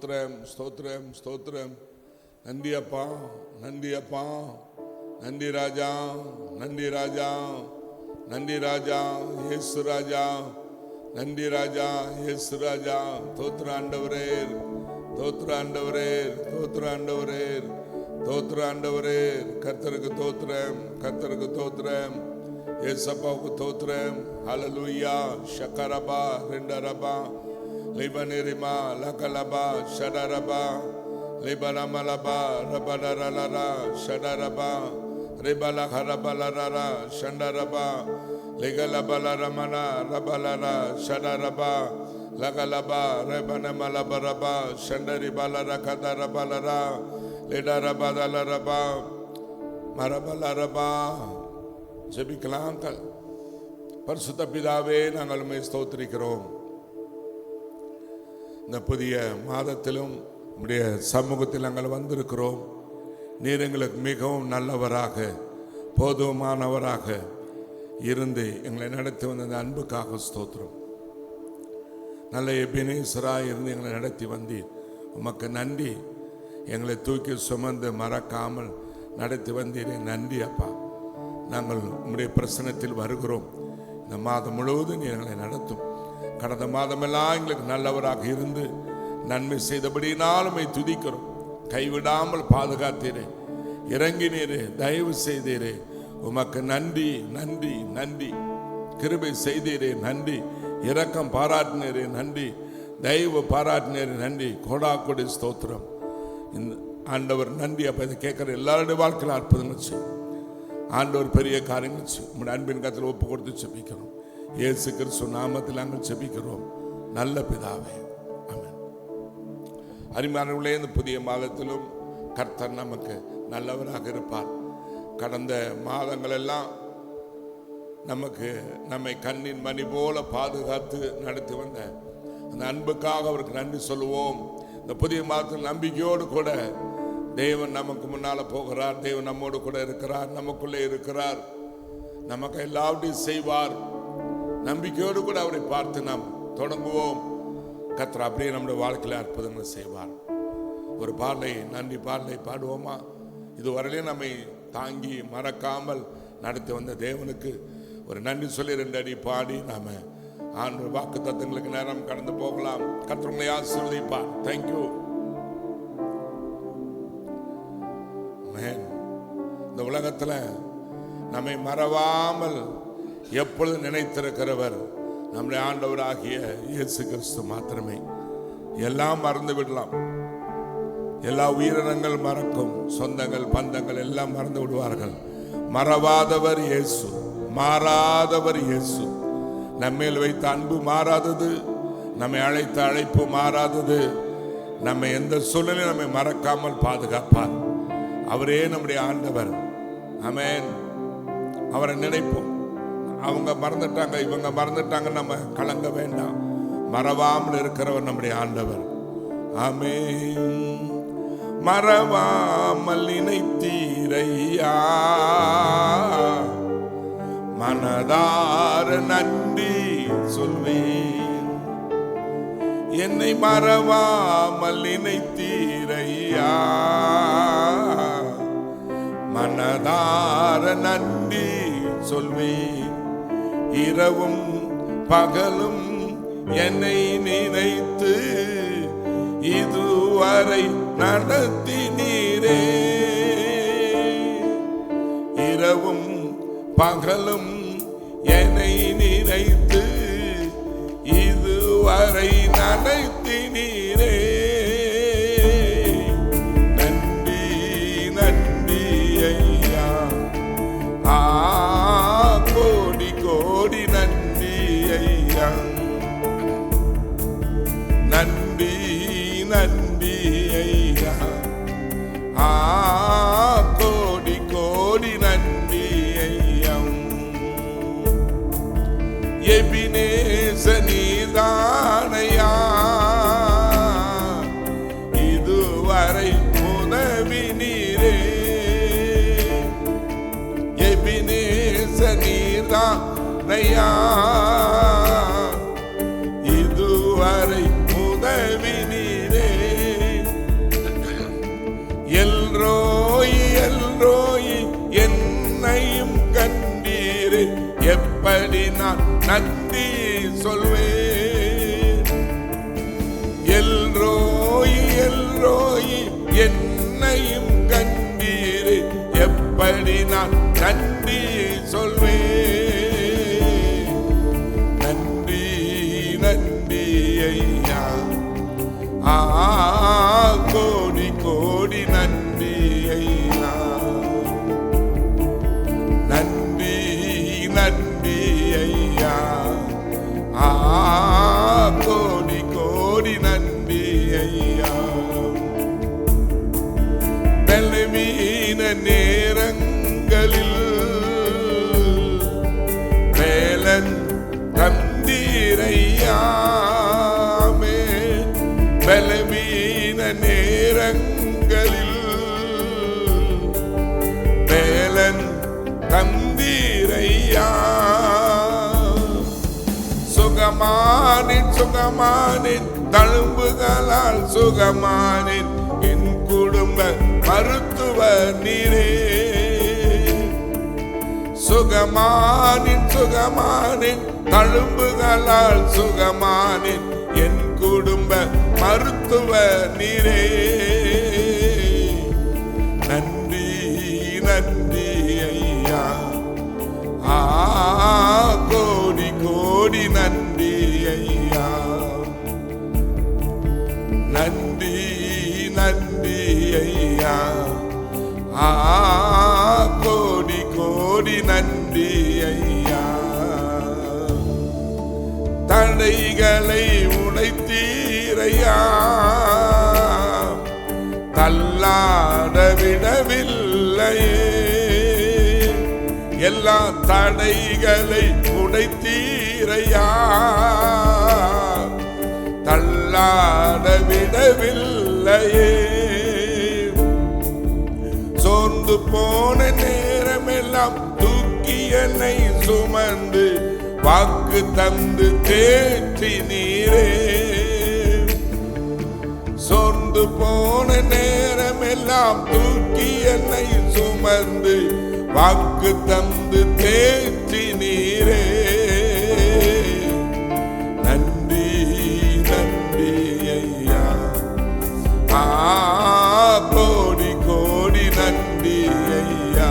ஸ்தோத்திரம் ஸ்தோத்திரம் ஸ்தோத்திரம். நன்றி அப்பா, நன்றி அப்பா, நன்றி ராஜா, நன்றி ராஜா, நன்றி ராஜா, இயேசு ராஜா, நன்றி ராஜா, இயேசு ராஜா. தோத்திர ஆண்டவரே, தோத்திர ஆண்டவரே, தோத்திர ஆண்டவரே, தோத்திர ஆண்டவரே. கர்த்தருக்கு தோத்திரம், கர்த்தருக்கு தோத்திரம், ஏசப்பாவுக்கு தோத்திரம். ஹல்லேலூயா. ஷக்கரபா ரெண்டரபா லிபனிரிமா லகலபா ஷடரபா லிபனமலபா ரபடரலரா ஷடரபா ரிபலஹரபலரா ஷண்டரபா லிகலபலரமனா ரபலரா ஷடரபா லகலபா ரெபனமலபரபா ஷண்டரிபலர கதரபலரா லிடரபதலரபா மரபலரபா. ஜெபிக்கலாம். பரிசுத்த பிதாவே, நாங்கள் உம்மை ஸ்தோத்திரிக்கிறோம். இந்த புதிய மாதத்திலும் உம்முடைய சமூகத்தில் நாங்கள் வந்திருக்கிறோம். நீர் எங்களுக்கு மிகவும் நல்லவராக, போதுமானவராக இருந்து எங்களை நடத்தி வந்த அந்த அன்புக்காக ஸ்தோத்திரம். நல்ல எபினேசராக இருந்து எங்களை நடத்தி வந்தீர். உமக்கு நன்றி. எங்களை தூக்கி சுமந்து மறக்காமல் நடத்தி வந்தீரே, நன்றி அப்பா. நாங்கள் உம்முடைய பிரசன்னத்தில் வருகிறோம். இந்த மாதம் முழுவதும் நீர் எங்களை நடத்தும். கடந்த மாதமெல்லாம் எங்களுக்கு நல்லவராக இருந்து நன்மை செய்தபடினாலும் துதிக்கிறோம். கைவிடாமல் பாதுகாத்தீரே, இறங்கினீரே, தயவு செய்தீரே, உமக்கு நன்றி நன்றி நன்றி. கிருபை செய்தீரே, நன்றி. இரக்கம் பாராட்டினீரே, நன்றி. தயவு பாராட்டினீரே, நன்றி. கோடா கோடி ஸ்தோத்திரம். இந்த ஆண்டவர் நன்றி அப்போ. இதை கேட்குற எல்லாருடைய வாழ்க்கையில் அற்புதங்கள் செய்யும். ஆண்டவர் பெரிய காரியங்கள் செய்யும். உங்களுடைய அன்பின் கருத்தில் ஒப்பு கொடுத்து செபிக்கிறோம். இயேசு கிறிஸ்து நாமத்தில் நாங்கள் செபிக்கிறோம் நல்ல பிதாவே, ஆமென். அருமையானவர்களே, இந்த புதிய மாதத்திலும் கர்த்தர் நமக்கு நல்லவராக இருப்பார். கடந்த மாதங்கள் எல்லாம் நம்மை கண்ணின் மணி போல பாதுகாத்து நடத்தி வந்த அந்த அன்புக்காக அவருக்கு நன்றி சொல்லுவோம். இந்த புதிய மாதத்தில் நம்பிக்கையோடு கூட தேவன் நமக்கு முன்னால போகிறார். தேவன் நம்மோடு கூட இருக்கிறார், நமக்குள்ளே இருக்கிறார், நமக்கு எல்லாவற்றையும் செய்வார். நம்பிக்கையோடு கூட அவரை பார்த்து நாம் தொடங்குவோம். கர்த்தர் அப்படியே நம்முடைய வாழ்க்கையில் அற்புதங்கள் செய்வார். ஒரு பாடலை, நன்றி பாடலை பாடுவோமா? இதுவரையிலே நம்மை தாங்கி மறக்காமல் நடத்தி வந்த தேவனுக்கு ஒரு நன்றி சொல்லி 2 அடி பாடி நாம ஆண்டவர் வாக்கு தத்தங்களுக்கு நேரம் கடந்து போகலாம். கர்த்தர் உங்களை ஆசீர்வதிப்பார். தேங்க்யூ. இந்த உலகத்தில் நம்மை மறவாமல் எப்பொழுது நினைத்திருக்கிறவர் நம்முடைய ஆண்டவராகிய இயேசு கிறிஸ்து மாத்திரமே. எல்லாம் மறந்து விடலாம். எல்லா உயிரினங்கள் மறக்கும், சொந்தங்கள் பந்தங்கள் எல்லாம் மறந்து விடுவார்கள். மறவாதவர் இயேசு, மாறாதவர் இயேசு. நம்மேல் வைத்த அன்பு மாறாதது, நம்மை அழைத்த அழைப்பு மாறாதது. நம்மை எந்த சூழ்நிலையும் நம்மை மறக்காமல் பாதுகாப்பார். அவரே நம்முடைய ஆண்டவர். ஆமென். அவரை நினைப்போம். அவங்க மறந்துட்டாங்க, இவங்க மறந்துட்டாங்க, நம்ம கலங்க வேண்டாம். மறவாமல் இருக்கிறவர் நம்முடைய ஆண்டவர். ஆமென். மறவாமல் நினைத்தீரையா, மனதார நன்றி சொல்வேன். என்னை மறவாமல் நினைத்தீரையா, மனதார நன்றி சொல்வேன். இரவும் பகலும் என்னை நினைத்து இதுவரை நடத்தினீரே. இரவும் பகலும் என்னை நினைத்து இதுவரை நடத்தினீரே. நன்றி நன்றி ஐயா, கோடி கோடி நன்றி ஐயா. நன்றி நன்றி ஐயா, கோடி கோடி நன்றி ஐயா. எபினேச நீதானையா, இதுவரை உதவி நீரே. எபினேச நீதானையா, இதுவரை உதவி நீரே. எப்படி நான் நன்றி சொல்வேன். எல்ரோயி எல்ரோயி என்னையும் கண்டீரே, எப்படி நான் நன்றி சொல்வேன். நன்றி நன்றி ஐயா, கோடி கோடி நன்றி ஐயா. நன்றி நன்றி ஐயா, கோடி கோடி நன்றி ஐயா. பலவீன நேரங்களில் வேலன் தந்தீரையாமே. பலவீன நேரங்களில் வேலன் தந்தீரையா. சுகமானின் சுகமானின் தழும்புகளால் சுகமானின் என் குடும்ப மருத்துவ நீரே. சுகமானின் சுகமானின் தழும்புகளால் சுகமானின் என் குடும்ப மருத்துவ நீரே. நன்றி நன்றி ஐயா, கோடி கோடி நன்றி ஐயா. நன்றி நன்றி ஐயா, கோடி கோடி நன்றி ஐயா. தடைகளை உடைத்தீரையா, தள்ளாட விடவில்லையே. எல்லா தடைகளை உடைத்தீரையா, தள்ளாட விடவில்லையே. சோர்ந்து போன நேரமெல்லாம் தூக்கி என்னை சுமந்து வாக்கு தந்து தேற்றி நீரே. சோர்ந்து போன நேரமெல்லாம் தூக்கி என்னை சுமந்து வாக்கு தந்து தேற்றி நீரே. நன்றி நன்றி ஐயா, கோடி கோடி நன்றி ஐயா.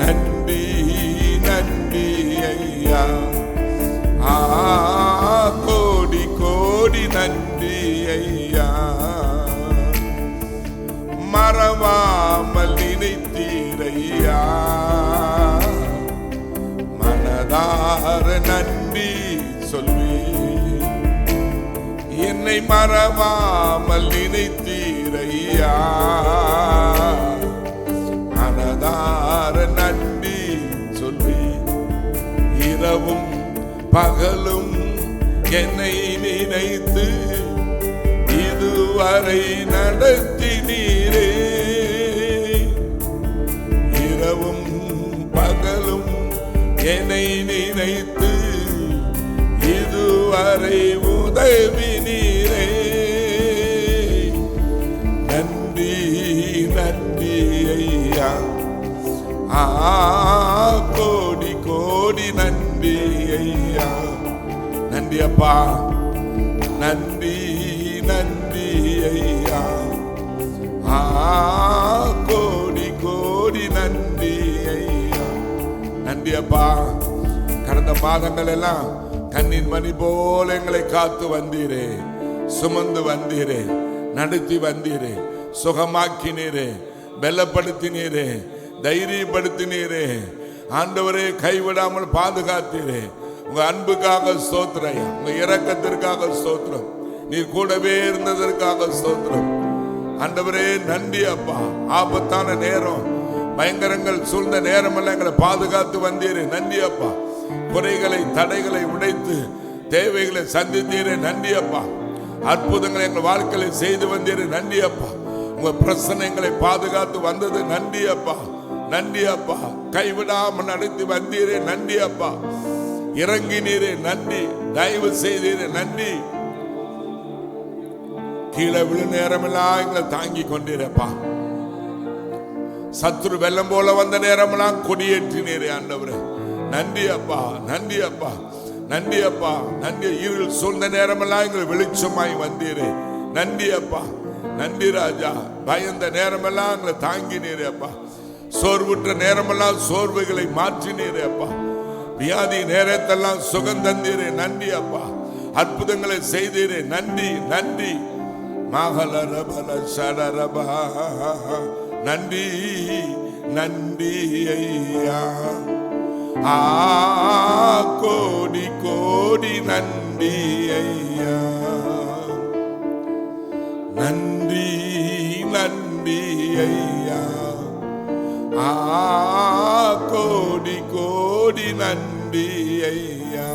நன்றி நன்றி ஐயா, கோடி கோடி நன்றி ஐயா. மறவாமல் நினைத்தீரையா, மனதார நன்றி சொல்வேன். என்னை மறவாமல் நினைத்தீரையா, மனதார நன்றி சொல்வேன். இரவும் பகலும் என்னை நினைத்து இதுவரை நடத்தினீரே. இரவும் பகலும் என்னை நினைத்து இதுவரை உதவினீரே. நன்றி நன்றி ஐயா, கோடி கோடி நன்றி ஐயா. நன்றி அப்பா, நன்றி நன்றி ஐயா, கோடி கோடி நன்றி ஐயா. நன்றி அப்பா. கடந்த மாதங்கள் எல்லாம் கண்ணின் மணி போல எங்களை காத்து வந்தீரே, சுமந்து வந்தீரே, நடத்தி வந்தீரே, சுகமாக்கினீரே, பலப்படுத்தினீரே, தைரியப்படுத்தினீரே. ஆண்டவரே, கைவிடாமல் பாதுகாத்தீரே. உங்க அன்புக்காக ஸ்தோத்திரம், உங்க இரக்கத்திற்காக ஸ்தோத்திரம், நீர் கூடவே இருந்ததற்காக ஸ்தோத்திரம். ஆண்டவரே நன்றி அப்பா. ஆபத்தான நேரம், பயங்கரங்கள் சூழ்ந்த நேரமெல்லாம் எங்களை பாதுகாத்து வந்தீரே. நன்றி அப்பா. குறைகளை தடைகளை உடைத்து தேவைகளை சந்தித்தீரே. நன்றி அப்பா. அற்புதங்களை எங்கள் வாழ்க்கையில செய்து வந்தீரே. நன்றி அப்பா. உங்க பிரச்சனைகளை பாதுகாத்து வந்தது நன்றி அப்பா. நன்றி அப்பா. கைவிடாமல் நடத்தி வந்தீரே. நன்றி அப்பா. இறங்கினீரே. நன்றி. தயவு செய்தீரே. நன்றி. கீழே விழு நேரமெல்லாம் எங்களை தாங்கி கொண்டீரப்பா. சத்துரு வெள்ளம் போல வந்த நேரமெல்லாம் கொடியேற்றினீரே ஆண்டவரே. நன்றி அப்பா, நன்றி அப்பா, நன்றி அப்பா, நன்றி. இருள் சூழ்ந்த நேரமெல்லாம் எங்களை வெளிச்சமாய் வந்தீரே. நன்றி அப்பா, நன்றி ராஜா. பயந்த நேரமெல்லாம் எங்களை தாங்கினீரே அப்பா. சோர்வுற்ற நேரமெல்லாம் சோர்வுகளை மாற்றினீரே அப்பா. வியாதி நேரத்தெல்லாம் சுகம் தந்தீரே. நன்றி அப்பா. அற்புதங்களை செய்தீரே. நன்றி, நன்றி. மகளரபல சரரபா. நன்றி, நன்றி ஐயா. கோடி கோடி நன்றி ஐயா. நன்றி, நன்றி ஐயா. கோடி கோடி நன்றி ஐயா.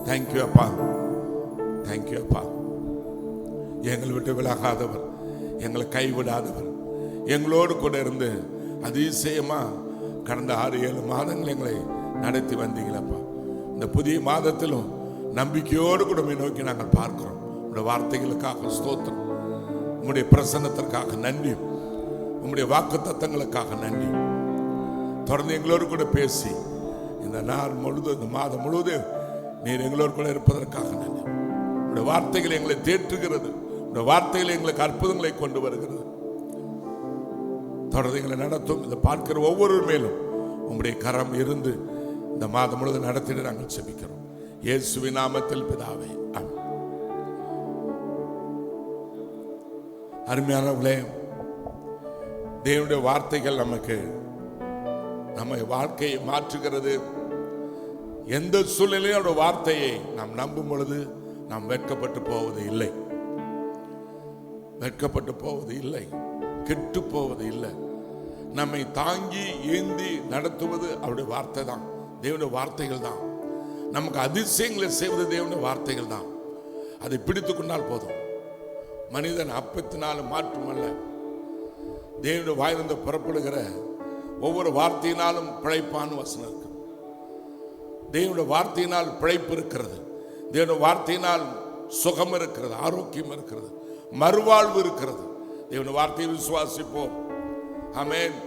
தேங்க்யூ அப்பா, தேங்க்யூ அப்பா. எங்களை விட்டு விலகாதவர், எங்களை கைவிடாதவர், எங்களோடு கூட இருந்து அதிசயமா கடந்த 6-7 மாதங்கள் எங்களை நடத்தி வந்தீங்களப்பா. இந்த புதிய மாதத்திலும் நம்பிக்கையோடு கூட நோக்கி நாங்கள் பார்க்கிறோம். உங்களுடைய வார்த்தைகளுக்காக ஸ்தோத்திரம், உங்களுடைய பிரசன்னத்திற்காக நன்றி, உங்களுடைய வாக்கு தத்தங்களுக்காக நன்றி. தொடர்ந்து எங்களோடு கூட பேசி இந்த நாள் முழுதும், இந்த மாதம் முழுவதும் நீர் எங்களோடு கூட இருப்பதற்காக நன்றி. உங்களுடைய வார்த்தைகள் எங்களை தேற்றுகிறது, உங்களுடைய வார்த்தைகள் எங்களுக்கு அற்புதங்களை கொண்டு வருகிறது. தொடர்ந்து எங்களை நடத்தும். இதை பார்க்கிற ஒவ்வொரு மேலும் உங்களுடைய கரம் இருந்து இந்த மாதம் முழுவதும் நடத்திட நாங்கள் செபிக்கிறோம். இயேசுவின் நாமத்தில் பிதாவே, ஆமென். அருமையானவர்களே, தேவனுடைய வார்த்தைகள் நமக்கு நம்ம வாழ்க்கையை மாற்றுகிறது. எந்த சூழ்நிலையும் அவருடைய வார்த்தையை நாம் நம்பும் பொழுது நாம் வெட்கப்பட்டு போவது இல்லை, வெட்கப்பட்டு போவது இல்லை, கெட்டு போவது இல்லை. நம்மை தாங்கி ஏந்தி நடத்துவது அவருடைய வார்த்தை தான், தேவனுடைய வார்த்தைகள் தான். நமக்கு அதிசயங்களை செய்வது தேவனுடைய வார்த்தைகள் தான். அதை பிடித்து கொண்டால் போதும். மனிதன் அப்பத்தினாலும் மாற்றுமல்ல, தேவனுடைய வாயிலிருந்து புறப்படுகிற ஒவ்வொரு வார்த்தையினாலும் பிழைப்பான வசனம் இருக்கு. தேவனுடைய வார்த்தையினால் பிழைப்பு இருக்கிறது, தேவனுடைய வார்த்தையினால் சுகம் இருக்கிறது, ஆரோக்கியம் இருக்கிறது, மறுவாழ்வு இருக்கிறது. தேவனுடைய வார்த்தையை விசுவாசிப்போம். ஆமென்.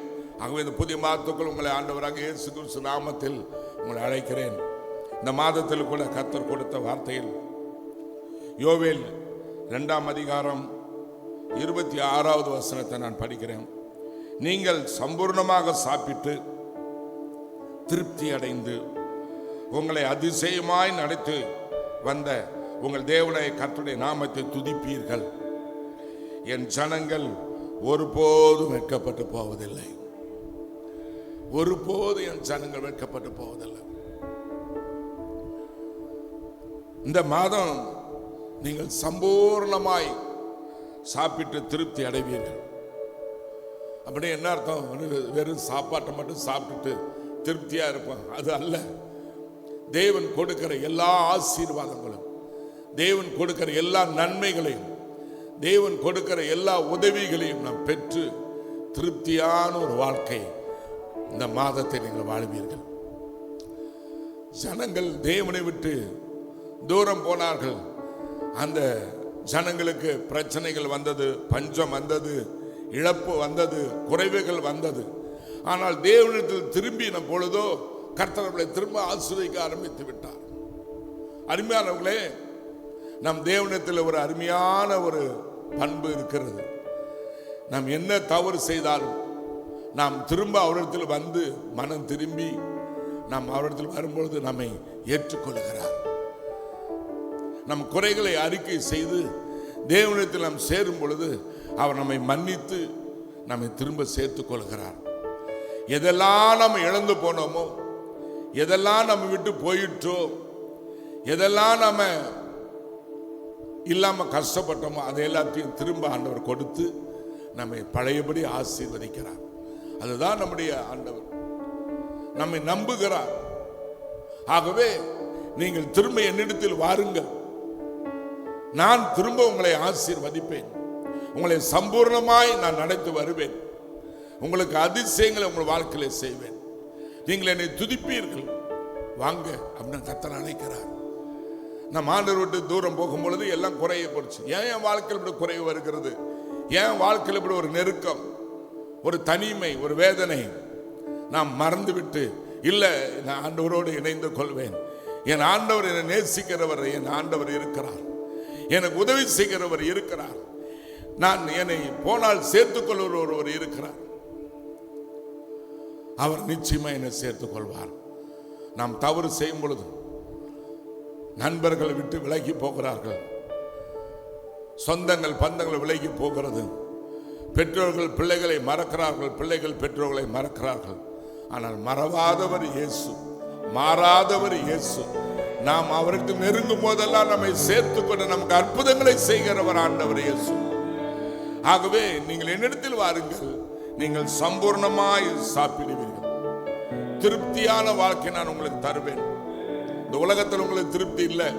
ஆகவே இந்த புதிய மாதத்துக்குள் உங்களை ஆண்டவராக இயேசு கிறிஸ்து நாமத்தில் உங்களை அழைக்கிறேன். இந்த மாதத்தில் கூட கர்த்தர் கொடுத்த வார்த்தையில் யோவேல் 2ஆம் அதிகாரம் 26வது வசனத்தை நான் படிக்கிறேன். நீங்கள் சம்பூர்ணமாக சாப்பிட்டு திருப்தி அடைந்து உங்களை அதிசயமாய் நடத்தி வந்த உங்கள் தேவனுடைய கர்த்தருடைய நாமத்தை துதிப்பீர்கள். என் ஜனங்கள் ஒருபோதும் வெட்கப்பட்டு போவதில்லை, ஒருபோதும் என் ஜனங்கள் வெட்கப்பட்டு போவதில்லை. இந்த மாதம் நீங்கள் சம்பூர்ணமாய் சாப்பிட்டு திருப்தி அடைவீர்கள். அப்படி என்ன அர்த்தம்? வெறும் சாப்பாட்டை மட்டும் சாப்பிட்டுட்டு திருப்தியா இருப்போம், அது அல்ல. தேவன் கொடுக்கிற எல்லா ஆசீர்வாதங்களும், தேவன் கொடுக்கிற எல்லா நன்மைகளையும், தேவன் கொடுக்கிற எல்லா உதவிகளையும் நாம் பெற்று திருப்தியான ஒரு வாழ்க்கை இந்த மாதத்தை நீங்கள் வாழ்வீர்கள். ஜனங்கள் தேவனை விட்டு தூரம் போனார்கள். அந்த ஜனங்களுக்கு பிரச்சனைகள் வந்தது, பஞ்சம் வந்தது, இழப்பு வந்தது, குறைவுகள் வந்தது. ஆனால் தேவனிடத்தில் திரும்பின பொழுதோ கர்த்தரை திரும்ப ஆசீர்வதிக்க ஆரம்பித்து விட்டார். அருமையானவர்களே, நம் தேவனிடத்தில் ஒரு அருமையான ஒரு பண்பு இருக்கிறது. நாம் என்ன தவறு செய்தாலும் நாம் திரும்ப அவரிடத்தில் வந்து மனம் திரும்பி நாம் அவரிடத்தில் வரும்பொழுது நம்மை ஏற்றுக்கொள்கிறார். நம் குறைகளை அறிக்கை செய்து தேவனிடத்தில் நாம் சேரும் பொழுது அவர் நம்மை மன்னித்து நம்மை திரும்ப சேர்த்துக் கொள்கிறார். எதெல்லாம் நம்ம இழந்து போனோமோ, எதெல்லாம் நம்ம விட்டு போயிட்டோ, எதெல்லாம் நம்ம இல்லாம கஷ்டப்பட்டோமோ அதை எல்லாத்தையும் திரும்ப ஆண்டவர் கொடுத்து நம்மை பழையபடி ஆசீர்வதிக்கிறார். அதுதான் நம்முடைய ஆண்டவர், நம்மை நம்புகிறார். ஆகவே நீங்கள் திரும்ப என்னிடத்தில் வாருங்கள், நான் திரும்ப உங்களை ஆசீர்வதிப்பேன், உங்களை சம்பூர்ணமாய் நான் நடத்தி வருவேன், உங்களுக்கு அதிசயங்களை உங்கள் வாழ்க்கையில செய்வேன், நீங்கள் என்னை துதிப்பீர்கள், வாங்க அப்படின்னு கர்த்தர் அழைக்கிறார். நம்ம ஆண்டவர் விட்டு தூரம் போகும் பொழுது எல்லாம் குறைய போச்சு. ஏன் என் வாழ்க்கையில் இப்படி குறைவு வருகிறது? ஏன் வாழ்க்கையில் இப்படி ஒரு நெருக்கம்? ஒரு தனிமை, ஒரு வேதனை நாம் மறந்துவிட்டு, இல்லை நான் ஆண்டவரோடு இணைந்து கொள்வேன், என் ஆண்டவர் என்னை நேசிக்கிறவர், என் ஆண்டவர் இருக்கிறார், எனக்கு உதவி செய்கிறவர் இருக்கிறார், நான் என்னை போனால் சேர்த்துக் கொள்வர் ஒருவர் இருக்கிறார், அவர் நிச்சயமா என்னை சேர்த்துக் கொள்வார். நாம் தவறு செய்யும் பொழுது நண்பர்களை விட்டு விலகி போகிறார்கள், சொந்தங்கள் பந்தங்கள் விலகி போகிறது, பெற்றோர்கள் பிள்ளைகளை மறக்கிறார்கள், பிள்ளைகள் பெற்றோர்களை மறக்கிறார்கள். ஆனால் மறவாதவர் இயேசு, மாறாதவர் இயேசு. நாம் அவருக்கு நெருங்கும் போதெல்லாம் நம்மை சேர்த்து கொண்டு நமக்கு அற்புதங்களை செய்கிறவர் ஆண்டவர் இயேசு. ஆகவே நீங்கள் என்னிடத்தில் வாருங்கள், நீங்கள் சம்பூர்ணமாய் சாப்பிடுவீர்கள். திருப்தியான வாழ்க்கை நான் உங்களுக்கு தருவேன். இந்த உலகத்தில் உங்களுக்கு திருப்தி இல்லை.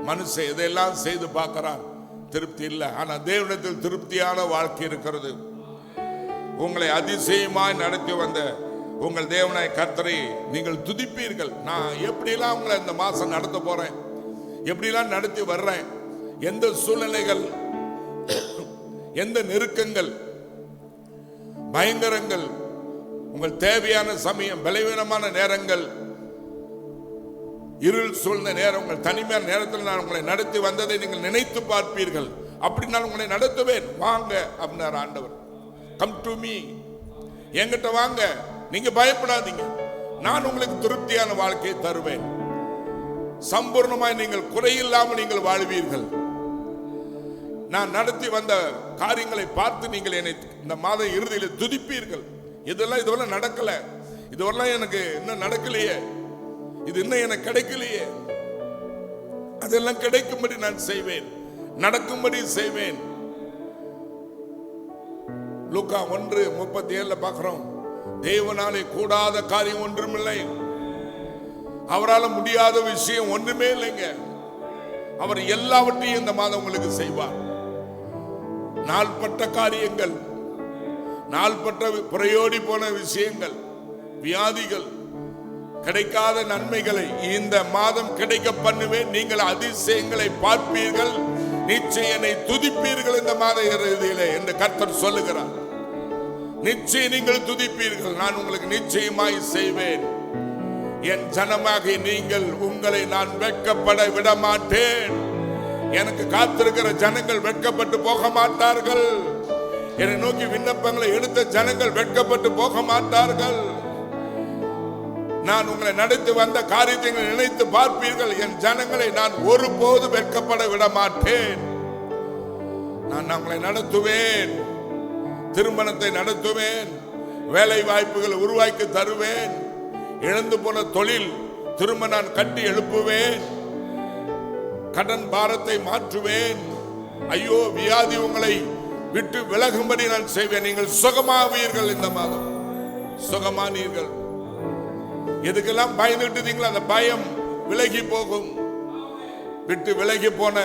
மனுஷன் எதையெல்லாம் செய்து பார்க்கிறான், திருப்தி இல்லை. ஆனா தேவனிடத்தில் திருப்தியான வாழ்க்கை இருக்கிறது. உங்களை அதிசயமாய் நடத்தி வந்த உங்கள் தேவனாய் கர்த்தரை நீங்கள் துதிப்பீர்கள். நான் எப்படிலாம் உங்களை இந்த மாசம் நடத்த போறேன், எப்படிலாம் நடத்தி வர்றேன், எந்த சூழ்நிலைகள், எந்த நெருக்கங்கள், பயங்கரங்கள், உங்கள் தேவையான சமயம், பலவீனமான நேரங்கள், இருள் சூழ்ந்த நேரம், உங்கள் தனிமையான நேரத்தில் நான் உங்களை நடத்தி வந்ததை நீங்கள் நினைத்து பார்ப்பீர்கள். அப்படி நான் உங்களை நடத்துவேன், வாங்க அப்படின்னார் ஆண்டவர். கம் டு மீ, என்கிட்ட வாங்க, நீங்க பயப்படாதீங்க, நான் உங்களுக்கு திருப்தியான வாழ்க்கையை தருவேன். சம்பூர்ணமாய் நீங்கள் குறையில்லாமல் நீங்கள் வாழ்வீர்கள். நான் நடத்தி வந்த காரியங்களை பார்த்து நீங்கள் என்னை இந்த மாத இறுதியில் துதிப்பீர்கள். இதெல்லாம் நடக்கல, இதுவரெல்லாம் எனக்கு இன்னும் நடக்கலையே, இது இன்னும் எனக்கு கிடைக்கலையே, அதெல்லாம் கிடைக்கும்படி நான் செய்வேன், நடக்கும்படி செய்வேன். லூக்கா 1:37 பார்க்கிறோம், தேவனாலே கூடாத காரியம் ஒன்றுமில்லை, அவரால் முடியாத விஷயம் ஒன்றுமே இல்லைங்க. அவர் எல்லாவற்றையும் இந்த மாதம் உங்களுக்கு செய்வார். நாள்பட்ட காரியங்கள், நாள்பட்ட புறையோடி போன விஷயங்கள், வியாதிகள், கிடைக்காத நன்மைகளை இந்த மாதம் கிடைக்க பண்ணுவேன். நீங்கள் அதிசயங்களை பார்ப்பீர்கள், நிச்சயம் என்னை துதிப்பீர்கள் இந்த மாத இறுதியிலே என்று கர்த்தர் சொல்லுகிறார். நிச்சயம் நீங்கள் துதிப்பீர்கள், நான் உங்களுக்கு நிச்சயமாய் செய்வேன். என் ஜனமாகி நீங்கள், உங்களை நான் வெட்கப்பட விட மாட்டேன். எனக்கு காத்திருக்கிற ஜனங்கள் வெட்கப்பட்டு போக மாட்டார்கள். என்னை நோக்கி விண்ணப்பங்களை எடுத்த ஜனங்கள் வெட்கப்பட்டு போக மாட்டார்கள். நான் உங்களை நடத்தி வந்த காரியத்தை நினைத்து பார்ப்பீர்கள். என் ஜனங்களை நான் ஒருபோது வெட்கப்பட விட மாட்டேன். நான் உங்களை நடத்துவேன், திருமணத்தை நடத்துவேன், வேலை வாய்ப்புகளை உருவாக்கி தருவேன், இழந்து போன தொழில் திரும்ப நான் கட்டி எழுப்புவேன், கடன் பாரத்தை மாற்றுவேன், ஐயோ வியாதி உங்களை விட்டு விலகும்படி நான் செய்வேன். நீங்கள் சுகமாவீர்கள், இந்த மாதம் சுகமானீர்கள். எதுக்கெல்லாம் பயந்துட்டீங்களோ அந்த பயம் விலகி போகும். விட்டு விலகி போன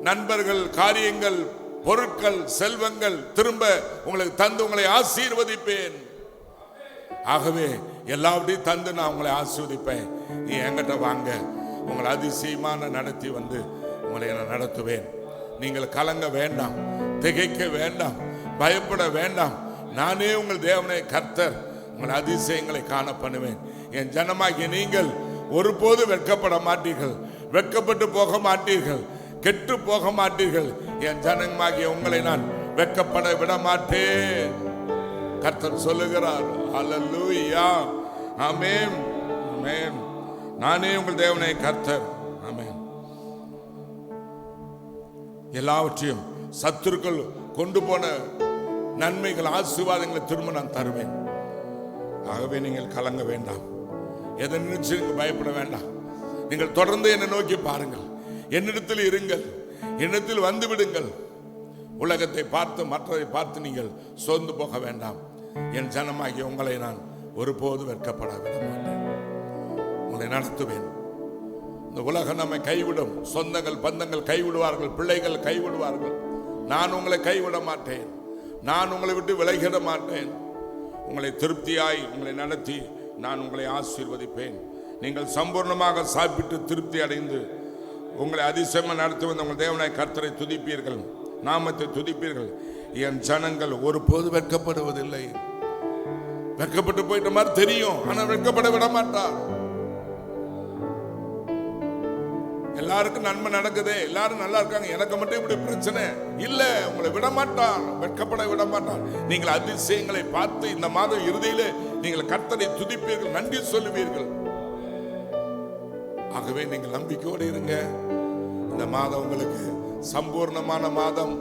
நண்பர்கள், காரியங்கள், பொருட்கள், செல்வங்கள் திரும்ப உங்களுக்கு தந்து உங்களை ஆசீர்வதிப்பேன். ஆகவே எல்லாவற்றையும் தந்து நான் உங்களை ஆசீர்வதிப்பேன். நீ என்கிட்ட வாங்க, உங்களை அதிசயமான நடத்தி வந்து உங்களை நான் நடத்துவேன். நீங்கள் கலங்க வேண்டாம், திகைக்க வேண்டாம், பயப்பட வேண்டாம். நானே உங்கள் தேவனை கர்த்தர், உங்கள் அதிசயங்களை காண பண்ணுவேன். என் ஜனமாகிய நீங்கள் ஒருபோது வெட்கப்பட மாட்டீர்கள், வெட்கப்பட்டு போக மாட்டீர்கள், கெட்டு போக மாட்டீர்கள். என் ஜனமாகிய உங்களை நான் வெட்கப்பட விட மாட்டேன், கர்த்தர் சொல்லுகிறார். அல்லேலூயா, ஆமென், ஆமென். நானே உங்கள் தேவனை கர்த்தர், ஆமென். எல்லாவற்றையும் சத்துருக்கள் கொண்டு போன நன்மைகள், ஆசீர்வாதங்களை திரும்ப நான் தருவேன். ஆகவே நீங்கள் கலங்க வேண்டாம், எதை நினைச்சு பயப்பட வேண்டாம். நீங்கள் தொடர்ந்து என்னை நோக்கி பாருங்கள், என்னிடத்தில் இருங்கள், என்னிடத்தில் வந்து விடுங்கள். உலகத்தை பார்த்து மற்றதை பார்த்து நீங்கள் சோர்ந்து போக வேண்டாம். என் ஜனமாகிய உங்களை நான் ஒருபோது வெட்கப்பட விட மாட்டேன், உங்களை நடத்துவேன். இந்த உலகம் நம்மை கைவிடும், சொந்தங்கள் பந்தங்கள் கைவிடுவார்கள், பிள்ளைகள் கைவிடுவார்கள். நான் உங்களை கைவிட மாட்டேன், நான் உங்களை விட்டு விலகிட மாட்டேன். உங்களை திருப்தியாய் உங்களை நடத்தி நான் உங்களை ஆசீர்வதிப்பேன். நீங்கள் சம்பூர்ணமாக சாப்பிட்டு திருப்தி அடைந்து உங்களை அதிசயமாக நடத்தி வந்த உங்கள் தேவனாய் கர்த்தரை துதிப்பீர்கள், நாமத்தை துதிப்பீர்கள். என் ஜனங்கள் ஒருபோது வெட்கப்படுவதில்லை. வெட்கப்பட்டு போயிட்ட மாதிரி தெரியும், ஆனா வெட்கப்பட விட மாட்டார். எல்லாருக்கும் நன்மை நடக்குது, எல்லாரும் நல்லா இருக்காங்க, எனக்கு மட்டும் இப்படி பிரச்சனை இல்ல. உங்களை விட மாட்டார், வெட்கப்பட விட மாட்டார். நீங்கள் அதிசயங்களை பார்த்து இந்த மாதம் இறுதியிலே நீங்கள் கர்த்தரை துதிப்பீர்கள், நன்றி சொல்லுவீர்கள். ஆகவே நீங்கள் நம்பிக்கையோடு இருங்க. இந்த மாதம் உங்களுக்கு சம்பூர்ணமான மாதம்,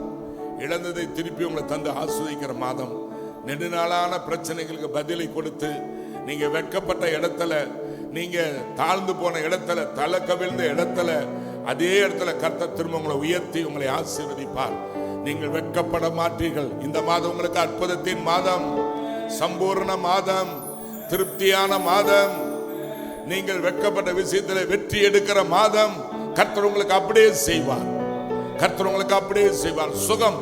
இழந்ததை திருப்பி உங்களை தந்து ஆஸ்வதிக்கிற மாதம், நெடுநாளான பிரச்சனைகளுக்கு பதிலை கொடுத்து நீங்க வெட்கப்பட்ட இடத்துல, நீங்க தாழ்ந்து போன இடத்துல, தலை கவிழ்ந்த இடத்துல, அதே இடத்துல கர்த்தர் திரும்ப உங்களை உயர்த்தி உங்களை ஆசீர்வதிப்பார். நீங்கள் வெட்கப்பட மாட்டீர்கள். இந்த மாதம் உங்களுக்கு அற்புதத்தின் மாதம், சம்பூர்ண மாதம், திருப்தியான மாதம், நீங்கள் வெட்கப்பட்ட விஷயத்தில் வெற்றி எடுக்கிற மாதம். கர்த்தர் உங்களுக்கு அப்படியே செய்வார். கர்த்தர் உங்களுக்கு அப்படியே செய்வார். சுகம்,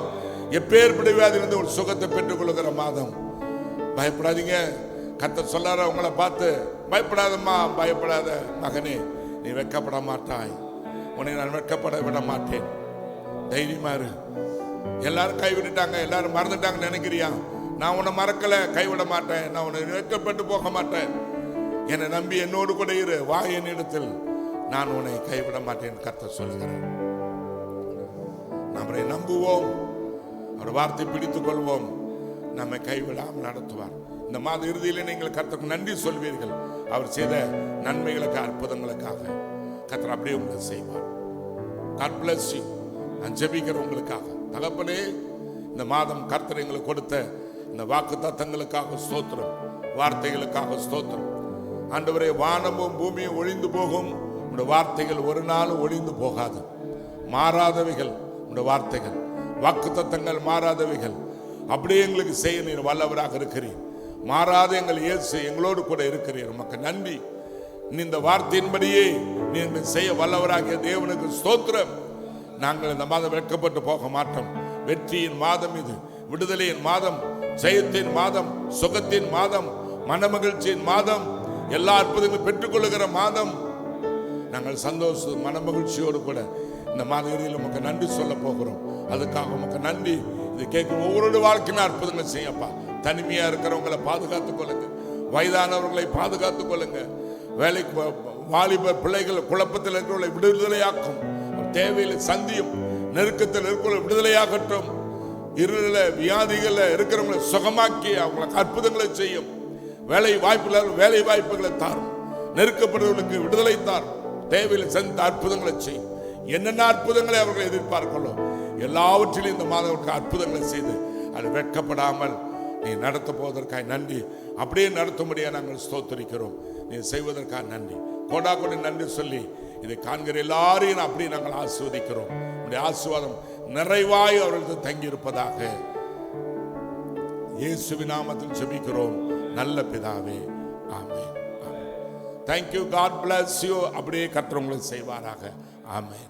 எப்பேற்பட்ட வியாதியிலிருந்து ஒரு சுகத்தை பெற்றுக் கொள்ளுகிற மாதம். பயப்படாதீங்க. கர்த்தர் சொல்லார உங்களை பார்த்து, பயப்படாதம்மா, பயப்படாத மகனே, நீ வெட்கப்பட மாட்டாய், உன்னை நான் வெட்கப்பட விட மாட்டேன், தைரியமா இரு. எல்லாரும் கைவிட்டுட்டாங்க, எல்லாரும் மறந்துட்டாங்க நினைக்கிறியா? நான் உன்னை மறக்கல, கைவிட மாட்டேன், நான் உன்னை வெட்கப்பட்டு போக மாட்டேன். என்னை நம்பி என்னோடு கூட இரு, வா என்னிடத்தில், நான் உன்னை கைவிட மாட்டேன் கர்த்தர் சொல்லுகிறேன். நம்மை நம்புவோம், அவர் வார்த்தை பிடித்துக் கொள்வோம், நம்மை கைவிடாமல் நடத்துவார். இந்த மாத இறுதியில் நீங்கள் கர்த்தருக்கு நன்றி சொல்வீர்கள். அவர் செய்த நன்மைகளுக்கு, அற்புதங்களுக்காக கர்த்தர் அப்படியே உங்களை செய்வார். God bless you. நான் ஜெபிக்கிறேன் உங்களுக்காக. தகப்பனே, இந்த மாதம் கர்த்தர் எங்களுக்கு கொடுத்த இந்த வாக்கு தத்தங்களுக்காக ஸ்தோத்திரம், வார்த்தைகளுக்காக ஸ்தோத்திரம். ஆண்டவரே, வானமும் பூமியும் ஒழிந்து போகும், உங்களுடைய வார்த்தைகள் ஒரு நாளும் ஒழிந்து போகாது. மாறாதவைகள் உங்களுடைய வார்த்தைகள், வாக்கு தத்தங்கள் மாறாதவைகள். அப்படியே எங்களுக்கு செய்ய நீர் வல்லவராக இருக்கிறீர். மாறாத எங்கள் இயேசு எங்களோடு கூட இருக்கிறீர். உமக்கு நன்றி. இந்த வார்த்தையின்படியே நீங்கள் செய்ய வல்லவராகிய தேவனுக்கு ஸ்தோத்திரம். நாங்கள் இந்த மாதம் வெட்கப்பட்டு போக மாட்டோம். வெற்றியின் மாதம் இது, விடுதலையின் மாதம், ஜெயத்தின் மாதம், சுகத்தின் மாதம், மனமகிழ்ச்சியின் மாதம், எல்லா அற்புதங்களும் பெற்றுக்கொள்ளுகிற மாதம். நாங்கள் சந்தோஷ மனமகிழ்ச்சியோடு கூட இந்த மாத இறுதியில் உமக்கு நன்றி சொல்ல போகிறோம். அதுக்காக உமக்கு நன்றி. இது கேட்கும் ஒவ்வொரு வாழ்க்கையிலும் அற்புதங்கள் செய்யப்பா. தனிமையா இருக்கிறவங்களை பாதுகாத்துக் கொள்ளுங்க, வயதானவர்களை பாதுகாத்துக் கொள்ளுங்க, வேலைக்கு வாலிபர் பிள்ளைகள் குழப்பத்தில் இருக்கிறவர்களை விடுதலையாக்கும், தேவையில் சந்தியும், நெருக்கத்தில் இருக்கிறவர்களை விடுதலையாகட்டும், இருள வியாதிகள் இருக்கிறவங்களை சுகமாக்கி அவங்களுக்கு அற்புதங்களை செய்யும். வேலை வாய்ப்புகள் வேலை வாய்ப்புகளை தாரும், நெருக்கப்படுவர்களுக்கு விடுதலை தாரும், தேவையில் சந்தித்த அற்புதங்களை செய்யும். என்னென்ன அற்புதங்களை அவர்கள் எதிர்பார்க்கணும் எல்லாவற்றிலும் இந்த மாதத்திற்கு அற்புதங்களை செய்து அது வெட்கப்படாமல் நீ நடத்த போவதற்காக நன்றி. அப்படியே நடத்தும்படியாக நாங்கள் ஸ்தோத்திரிக்கிறோம். நீ செய்வதற்காக நன்றி, கோடா கோடி நன்றி சொல்லி இதை காண்கிற எல்லாரையும் அப்படியே நாங்கள் ஆசீர்வதிக்கிறோம். உடைய ஆசீர்வாதம் நிறைவாய் அவர்களுக்கு தங்கியிருப்பதாக இயேசுவின் நாமத்தில் ஜெபிக்கிறோம் நல்ல பிதாவே, ஆமென். Thank you. God bless you. அப்படியே கர்த்தர் உங்களுக்கு செய்வாராக. ஆமென்.